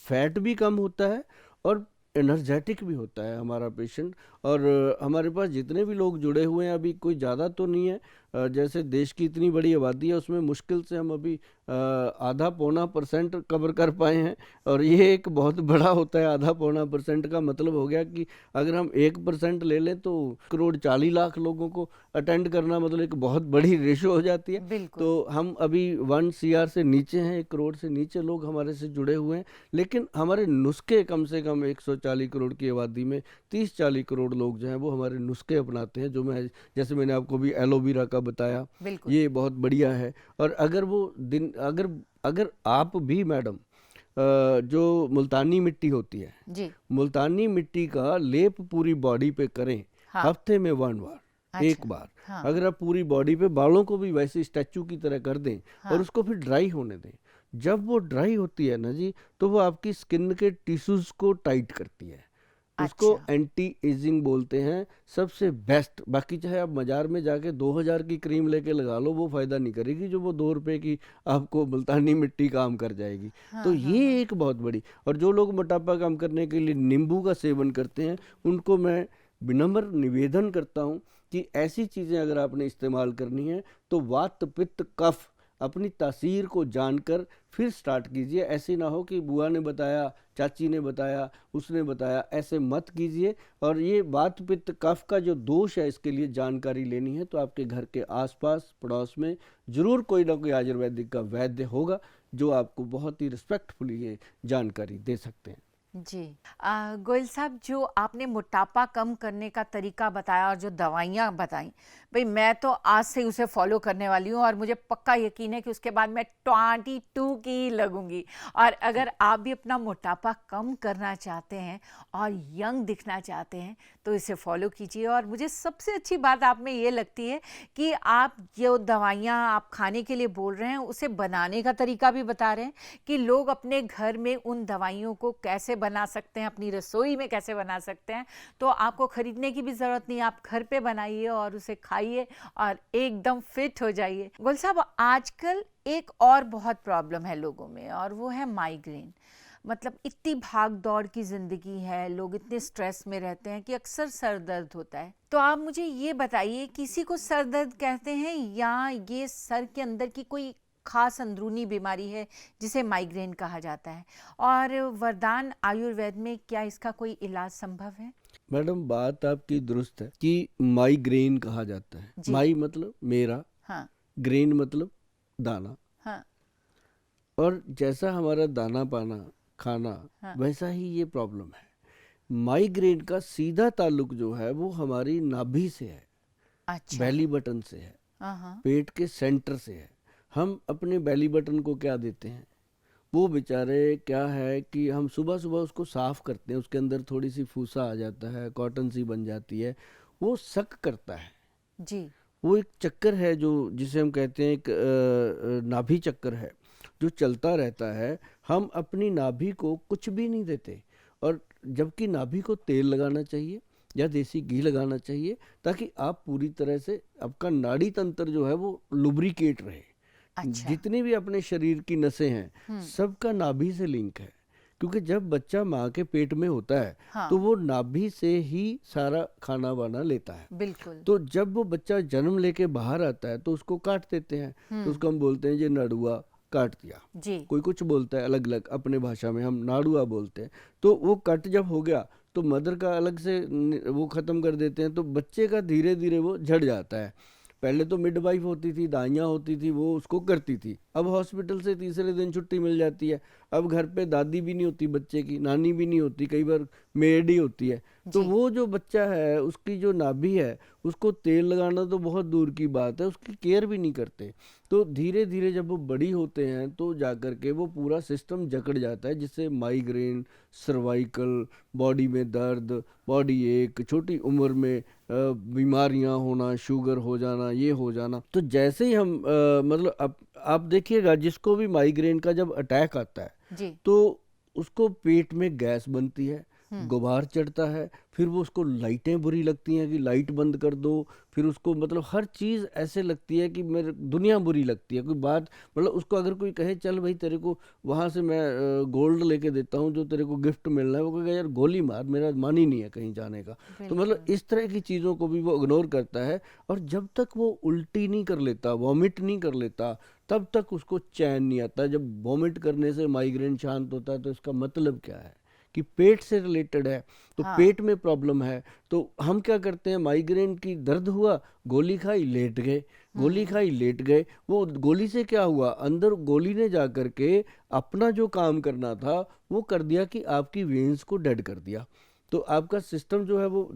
फैट भी कम होता है और एनर्जेटिक भी होता है हमारा पेशेंट। और हमारे पास जितने भी लोग जुड़े हुए हैं, अभी कोई ज़्यादा तो नहीं है, जैसे देश की इतनी बड़ी आबादी है उसमें मुश्किल से हम अभी आधा पौना % कवर कर पाए हैं। और ये एक बहुत बड़ा होता है, आधा पौना % का मतलब हो गया कि अगर हम 1% ले लें तो 1,40,00,000 लोगों को अटेंड करना मतलब एक बहुत बड़ी रेशो हो जाती है। बिल्कुल। तो हम अभी 1 CR से नीचे हैं, 1 करोड़ से नीचे लोग हमारे से जुड़े हुए हैं। लेकिन हमारे नुस्खे कम से कम 140 करोड़ की आबादी में 30-40 करोड़ लोग जो हैं वो हमारे नुस्खे अपनाते हैं। जो मैं, जैसे मैंने आपको भी एलोवेरा का बताया, बिल्कुल। ये बहुत बढ़िया है। और अगर वो दिन अगर अगर आप भी मैडम जो मुल्तानी मिट्टी होती है, जी। मुल्तानी मिट्टी का लेप पूरी बॉडी पे करें, हाँ। हफ्ते में 1 बार, एक अच्छा। बार। हाँ। अगर आप पूरी बॉडी पे, बालों को भी वैसे स्टैचू की तरह कर दें और हाँ। उसको फिर ड्राई होने दें। जब वो ड्राई होती है ना जी, तो वो आपकी स्किन के टिश्यूज को टाइट करती है। उसको अच्छा। एंटी एजिंग बोलते हैं, सबसे बेस्ट। बाकी चाहे आप बाजार में जाके 2000 की क्रीम लेके लगा लो, वो फायदा नहीं करेगी जो वो 2 रुपए की आपको मुल्तानी मिट्टी काम कर जाएगी। तो हाँ हाँ ये हाँ। एक बहुत बड़ी। और जो लोग मोटापा कम करने के लिए नींबू का सेवन करते हैं, उनको मैं विनम्र निवेदन करता हूँ कि ऐसी चीज़ें अगर आपने इस्तेमाल करनी है तो वात पित्त कफ अपनी तासीर को जानकर फिर स्टार्ट कीजिए। ऐसे ना हो कि बुआ ने बताया, चाची ने बताया, उसने बताया, ऐसे मत कीजिए। और ये वात पित्त कफ का जो दोष है, इसके लिए जानकारी लेनी है तो आपके घर के आसपास पड़ोस में ज़रूर कोई ना कोई आयुर्वेदिक का वैद्य होगा जो आपको बहुत ही रिस्पेक्टफुली ये जानकारी दे सकते हैं। जी। गोयल साहब, जो आपने मोटापा कम करने का तरीका बताया और जो दवाइयाँ बताई, भाई मैं तो आज से उसे फॉलो करने वाली हूँ और मुझे पक्का यकीन है कि उसके बाद मैं 22 की ही लगूंगी। और अगर आप भी अपना मोटापा कम करना चाहते हैं और यंग दिखना चाहते हैं तो इसे फॉलो कीजिए। और मुझे सबसे अच्छी बात आप में ये लगती है कि आप जो दवाइयाँ आप खाने के लिए बोल रहे हैं उसे बनाने का तरीका भी बता रहे हैं कि लोग अपने घर में उन दवाइयों को कैसे बना सकते हैं, अपनी रसोई में कैसे बना सकते हैं। तो आपको खरीदने की भी ज़रूरत नहीं, आप घर पे बनाइए और उसे खाइए और एकदम फिट हो जाइए। गोयल साहब, आजकल एक और बहुत प्रॉब्लम है लोगों में और वो है माइग्रेन। मतलब इतनी भाग दौड़ की ज़िंदगी है, लोग इतने स्ट्रेस में रहते हैं कि अक्सर सर दर्द होता है। तो आप मुझे ये बताइए, किसी को सर दर्द कहते हैं या ये सर के अंदर की कोई खास अंदरूनी बीमारी है जिसे माइग्रेन कहा जाता है? और वरदान आयुर्वेद में क्या इसका कोई इलाज संभव है? मैडम बात आपकी दुरुस्त है कि माइग्रेन कहा जाता है। जी। माई मतलब मेरा, हाँ। ग्रेन मतलब दाना। हाँ। और जैसा हमारा दाना पाना खाना, हाँ। वैसा ही ये प्रॉब्लम है। माइग्रेन का सीधा ताल्लुक जो है वो हमारी नाभि से है, अच्छा। बेली बटन से है, हाँ। पेट के सेंटर से है। हम अपने बेली बटन को क्या देते हैं, वो बेचारे क्या है कि हम सुबह सुबह उसको साफ करते हैं, उसके अंदर थोड़ी सी फूसा आ जाता है, कॉटन सी बन जाती है, वो सक करता है। जी। वो एक चक्कर है जो जिसे हम कहते हैं एक नाभि चक्कर है जो चलता रहता है। हम अपनी नाभि को कुछ भी नहीं देते, और जबकि नाभि को तेल लगाना चाहिए या देसी घी लगाना चाहिए ताकि आप पूरी तरह से आपका नाड़ी तंत्र जो है वो लुब्रिकेट रहे। अच्छा। जितनी भी अपने शरीर की नसें हैं सबका नाभि से लिंक है, क्योंकि जब बच्चा माँ के पेट में होता है हाँ। तो वो नाभि से ही सारा खाना वाना लेता है। बिल्कुल। तो जब वो बच्चा जन्म लेके बाहर आता है तो उसको काट देते हैं, तो उसको हम बोलते हैं ये नड़ुआ काट दिया। जी। कोई कुछ बोलता है अलग अलग, अपने भाषा में हम नाड़ुआ बोलते हैं। तो वो कट जब हो गया तो मदर का अलग से वो ख़त्म कर देते हैं, तो बच्चे का धीरे धीरे वो झड़ जाता है। पहले तो मिडवाइफ होती थी, दाइयाँ होती थी, वो उसको करती थी। अब हॉस्पिटल से तीसरे दिन छुट्टी मिल जाती है। अब घर पे दादी भी नहीं होती बच्चे की, नानी भी नहीं होती, कई बार मेड ही होती है। तो जी। वो जो बच्चा है उसकी जो नाभि है उसको तेल लगाना तो बहुत दूर की बात है, उसकी केयर भी नहीं करते। तो धीरे धीरे जब वो बड़ी होते हैं तो जाकर के वो पूरा सिस्टम जकड़ जाता है, जिससे माइग्रेन, सर्वाइकल, बॉडी में दर्द, बॉडी एक, छोटी उम्र में बीमारियां होना, शुगर हो जाना, ये हो जाना। तो जैसे ही हम मतलब आप देखिएगा, जिसको भी माइग्रेन का जब अटैक आता है जी। तो उसको पेट में गैस बनती है, हम्म। गुबार चढ़ता है, फिर वो उसको लाइटें बुरी लगती हैं कि लाइट बंद कर दो, फिर उसको मतलब हर चीज़ ऐसे लगती है कि मेरे दुनिया बुरी लगती है। कोई बात मतलब उसको अगर कोई कहे चल भाई तेरे को वहाँ से मैं गोल्ड लेके देता हूँ जो तेरे को गिफ्ट मिलना है, वो कहेगा यार गोली मार, मेरा मन ही नहीं है कहीं जाने का। तो मतलब बिल्कुल। इस तरह की चीज़ों को भी वो इग्नोर करता है, और जब तक वो उल्टी नहीं कर लेता, वॉमिट नहीं कर लेता, तब तक उसको चैन नहीं आता। जब वॉमिट करने से माइग्रेन शांत होता है तो इसका मतलब क्या है कि पेट से रिलेटेड है, तो हाँ। पेट में प्रॉब्लम है। तो हम क्या करते हैं, माइग्रेन की दर्द हुआ, गोली खाई, लेट गए, गोली हम्म। खाई, लेट गए। वो गोली से क्या हुआ, अंदर गोली ने जा करके अपना जो काम करना था वो कर दिया कि आपकी वेन्स को डेड कर दिया। तो आपका सिस्टम जो है वो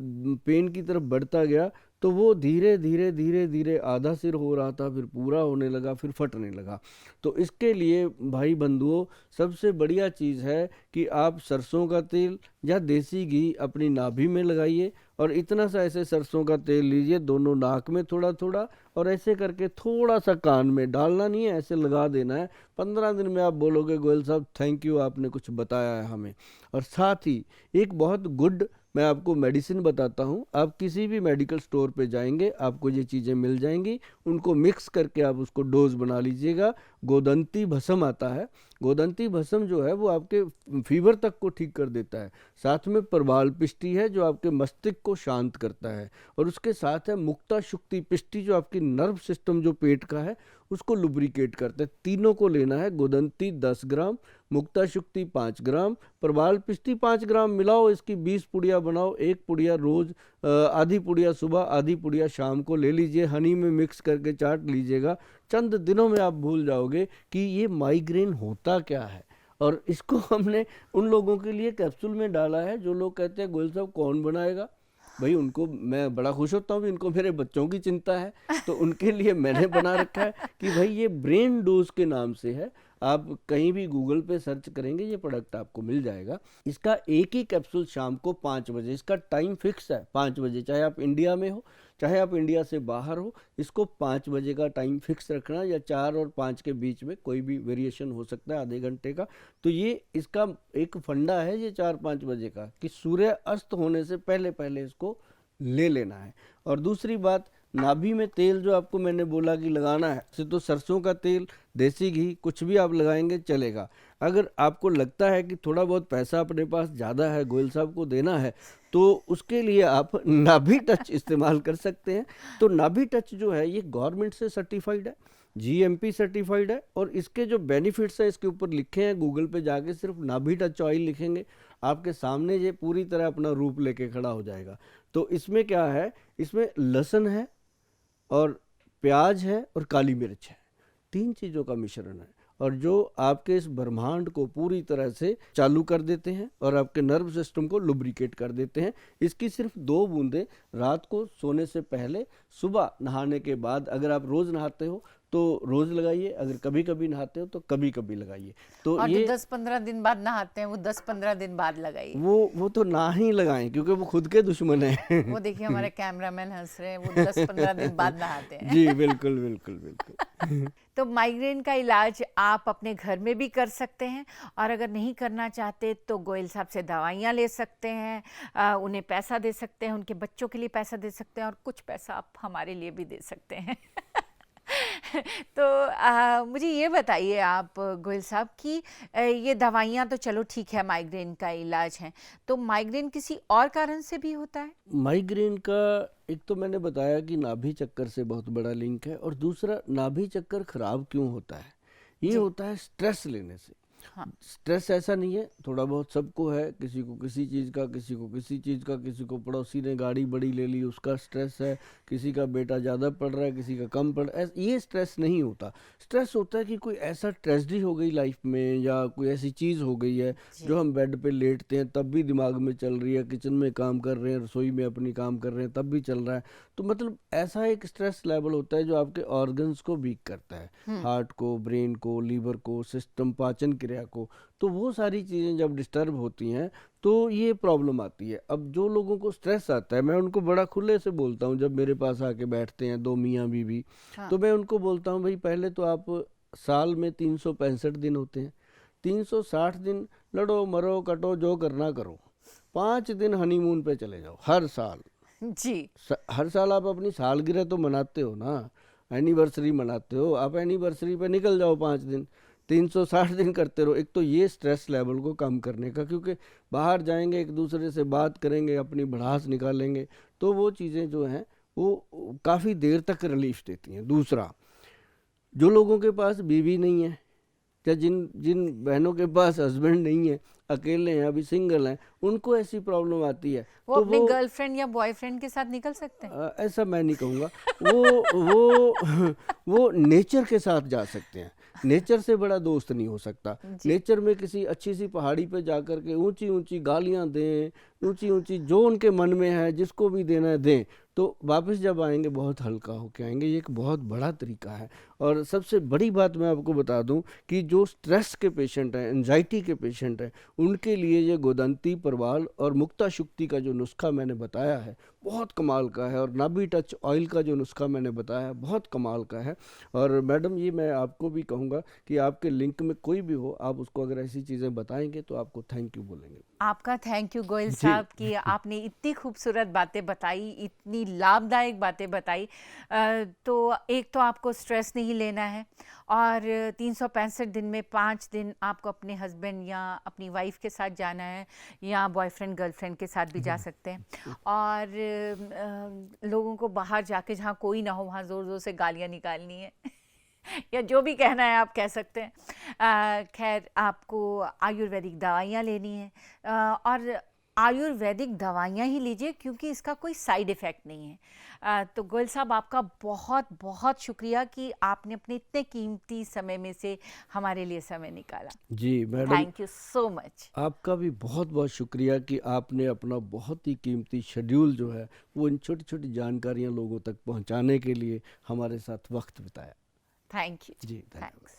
पेन की तरफ बढ़ता गया। तो वो धीरे धीरे धीरे धीरे आधा सिर हो रहा था, फिर पूरा होने लगा, फिर फटने लगा। तो इसके लिए भाई बंधुओं, सबसे बढ़िया चीज़ है कि आप सरसों का तेल या देसी घी अपनी नाभि में लगाइए, और इतना सा ऐसे सरसों का तेल लीजिए, दोनों नाक में थोड़ा थोड़ा, और ऐसे करके थोड़ा सा कान में, डालना नहीं है, ऐसे लगा देना है। 15 दिन में आप बोलोगे गोयल साहब थैंक यू, आपने कुछ बताया है हमें। और साथ ही एक बहुत गुड मैं आपको मेडिसिन बताता हूँ। आप किसी भी मेडिकल स्टोर पे जाएंगे, आपको ये चीज़ें मिल जाएंगी, उनको मिक्स करके आप उसको डोज बना लीजिएगा। गोदंती भस्म आता है, गोदंती भस्म जो है वो आपके फीवर तक को ठीक कर देता है। साथ में प्रवाल पिष्टी है जो आपके मस्तिष्क को शांत करता है, और उसके साथ है मुक्ता शुक्ति पिष्टी जो आपकी नर्व सिस्टम जो पेट का है उसको लुब्रिकेट करता है। तीनों को लेना है, गोदंती 10 ग्राम, मुक्ता शुक्ति 5 ग्राम, प्रवाल पिष्टी 5 ग्राम, मिलाओ, इसकी 20 पुड़िया बनाओ। एक पुड़िया रोज, आधी पुड़िया सुबह, आधी पुड़िया शाम को ले लीजिए, हनी में मिक्स करके चाट लीजिएगा। चंद दिनों में आप भूल जाओगे कि ये माइग्रेन होता क्या है। और इसको हमने उन लोगों के लिए कैप्सूल में डाला है जो लोग कहते हैं गोयल साहब कौन बनाएगा। भाई उनको मैं बड़ा खुश होता हूँ, इनको मेरे बच्चों की चिंता है, तो उनके लिए मैंने बना रखा है कि भाई ये ब्रेन डोज के नाम से है। आप कहीं भी गूगल पे सर्च करेंगे ये प्रोडक्ट आपको मिल जाएगा। इसका एक ही कैप्सूल शाम को 5 बजे, इसका टाइम फिक्स है 5 बजे, चाहे आप इंडिया में हो चाहे आप इंडिया से बाहर हो, इसको 5 बजे का टाइम फिक्स रखना, या 4 और 5 के बीच में कोई भी वेरिएशन हो सकता है, आधे घंटे का। तो ये इसका एक फंडा है ये 4-5 बजे का, कि सूर्य अस्त होने से पहले पहले इसको ले लेना है। और दूसरी बात, नाभि में तेल जो आपको मैंने बोला कि लगाना है, से तो सरसों का तेल, देसी घी, कुछ भी आप लगाएंगे चलेगा। अगर आपको लगता है कि थोड़ा बहुत पैसा अपने पास ज़्यादा है, गोयल साहब को देना है, तो उसके लिए आप नाभि टच इस्तेमाल कर सकते हैं। तो नाभि टच जो है ये गवर्नमेंट से सर्टिफाइड है, जीएमपी सर्टिफाइड है, और इसके जो बेनिफिट्स हैं इसके ऊपर लिखे हैं। गूगल पे जाके सिर्फ नाभि टच ऑयल लिखेंगे, आपके सामने ये पूरी तरह अपना रूप लेके खड़ा हो जाएगा। तो इसमें क्या है, इसमें लहसुन है और प्याज है और काली मिर्च है, 3 चीज़ों का मिश्रण है, और जो आपके इस ब्रह्मांड को पूरी तरह से चालू कर देते हैं और आपके नर्व सिस्टम को लुब्रिकेट कर देते हैं। इसकी सिर्फ 2 बूंदें रात को सोने से पहले, सुबह नहाने के बाद, अगर आप रोज़ नहाते हो तो रोज़ लगाइए, अगर कभी कभी नहाते हो तो कभी कभी लगाइए। तो और जो ये 10-15 दिन बाद नहाते हैं वो 10-15 दिन बाद लगाइए। वो तो ना ही लगाएं, क्योंकि वो खुद के दुश्मन हैं। वो देखिए हमारे कैमरामैन हंस रहे हैं, वो 10-15 दिन बाद नहाते हैं। जी बिल्कुल बिल्कुल बिल्कुल। तो माइग्रेन का इलाज आप अपने घर में भी कर सकते हैं, और अगर नहीं करना चाहते तो गोयल साहब से दवाइयाँ ले सकते हैं, उन्हें पैसा दे सकते हैं, उनके बच्चों के लिए पैसा दे सकते हैं, और कुछ पैसा आप हमारे लिए भी दे सकते हैं। तो मुझे ये बताइए आप गोयल साहब कि ये दवाइयाँ तो चलो ठीक है, माइग्रेन का इलाज है, तो माइग्रेन किसी और कारण से भी होता है? माइग्रेन का एक तो मैंने बताया कि नाभि चक्कर से बहुत बड़ा लिंक है, और दूसरा नाभि चक्कर खराब क्यों होता है, ये जी। होता है स्ट्रेस लेने से। हाँ स्ट्रेस ऐसा नहीं है, थोड़ा बहुत सबको है, किसी को किसी चीज़ का, किसी को किसी चीज़ का, किसी को पड़ोसी ने गाड़ी बड़ी ले ली उसका स्ट्रेस है, किसी का बेटा ज़्यादा पढ़ रहा है, किसी का कम पढ़ रहा है। ये स्ट्रेस नहीं होता। स्ट्रेस होता है कि कोई ऐसा ट्रेजेडी हो गई लाइफ में, या कोई ऐसी चीज़ हो गई है जी। जो हम बेड पे लेटते हैं तब भी दिमाग में चल रही है, किचन में काम कर रहे हैं, रसोई में अपनी काम कर रहे हैं तब भी चल रहा है। तो मतलब ऐसा एक स्ट्रेस लेवल होता है जो आपके ऑर्गन्स को वीक करता है, हार्ट को, ब्रेन को, लीवर को, सिस्टम, पाचन क्रिया को। तो वो सारी चीज़ें जब डिस्टर्ब होती हैं तो ये प्रॉब्लम आती है। अब जो लोगों को स्ट्रेस आता है, मैं उनको बड़ा खुले से बोलता हूँ, जब मेरे पास आके बैठते हैं दो मियाँ बीवी, हाँ तो मैं उनको बोलता हूँ भाई पहले तो आप, साल में 365 दिन होते हैं, 360 दिन लड़ो मरो कटो जो करना करो, 5 दिन हनीमून पे चले जाओ हर साल। जी। हर साल आप अपनी सालगिरह तो मनाते हो ना, एनिवर्सरी मनाते हो, आप एनिवर्सरी पे निकल जाओ 5 दिन, 360 दिन करते रहो। एक तो ये स्ट्रेस लेवल को कम करने का, क्योंकि बाहर जाएंगे एक दूसरे से बात करेंगे, अपनी भड़ास निकालेंगे, तो वो चीज़ें जो हैं वो काफ़ी देर तक रिलीफ देती हैं। दूसरा, जो लोगों के पास बीवी नहीं है, या जिन जिन बहनों के पास हस्बैंड नहीं है, अकेले हैं, अभी सिंगल हैं, उनको ऐसी प्रॉब्लम आती है, वो तो अपने वो गर्लफ्रेंड या बॉयफ्रेंड के साथ निकल सकते हैं? ऐसा मैं नहीं कहूँगा। वो वो नेचर के साथ जा सकते हैं। नेचर से बड़ा दोस्त नहीं हो सकता। जी। नेचर में किसी अच्छी सी पहाड़ी पे जा कर के ऊंची ऊंची गालियां दें, ऊंची ऊंची जो उनके मन में है, जिसको भी देना है दें, तो वापस जब आएंगे बहुत हल्का होके आएंगे। ये एक बहुत बड़ा तरीका है। और सबसे बड़ी बात मैं आपको बता दूं कि जो स्ट्रेस के पेशेंट हैं, एंजाइटी के पेशेंट हैं, उनके लिए ये गोदंती, परवाल और मुक्ता शुक्ति का जो नुस्खा मैंने बताया है बहुत कमाल का है, और नाभि टच ऑयल का जो नुस्खा मैंने बताया है बहुत कमाल का है। और मैडम, ये मैं आपको भी कहूँगा कि आपके लिंक में कोई भी हो, आप उसको अगर ऐसी चीज़ें बताएंगे तो आपको थैंक यू बोलेंगे। आपका थैंक यू गोयल जी। साहब कि आपने इतनी खूबसूरत बातें बताई, इतनी लाभदायक बातें बताई। तो एक तो आपको स्ट्रेस नहीं लेना है, और 365 दिन में 5 दिन आपको अपने हस्बैंड या अपनी वाइफ के साथ जाना है, या बॉयफ्रेंड गर्लफ्रेंड के साथ भी जा सकते हैं। और लोगों को बाहर जाके जहाँ कोई ना हो वहाँ ज़ोर ज़ोर से गालियाँ निकालनी है या जो भी कहना है आप कह सकते हैं। खैर, आपको आयुर्वेदिक दवाइयाँ लेनी है, और आयुर्वेदिक दवाइयाँ ही लीजिए, क्योंकि इसका कोई साइड इफ़ेक्ट नहीं है। तो गोयल साहब, आपका बहुत बहुत शुक्रिया कि आपने अपने इतने कीमती समय में से हमारे लिए समय निकाला। जी madam, thank you so much. आपका भी बहुत बहुत शुक्रिया कि आपने अपना बहुत ही कीमती शेड्यूल जो है वो इन छोटी छोटी जानकारियां लोगों तक पहुंचाने के लिए हमारे साथ वक्त बिताया। Thank you. जी, धन्यवाद। थैंक्स।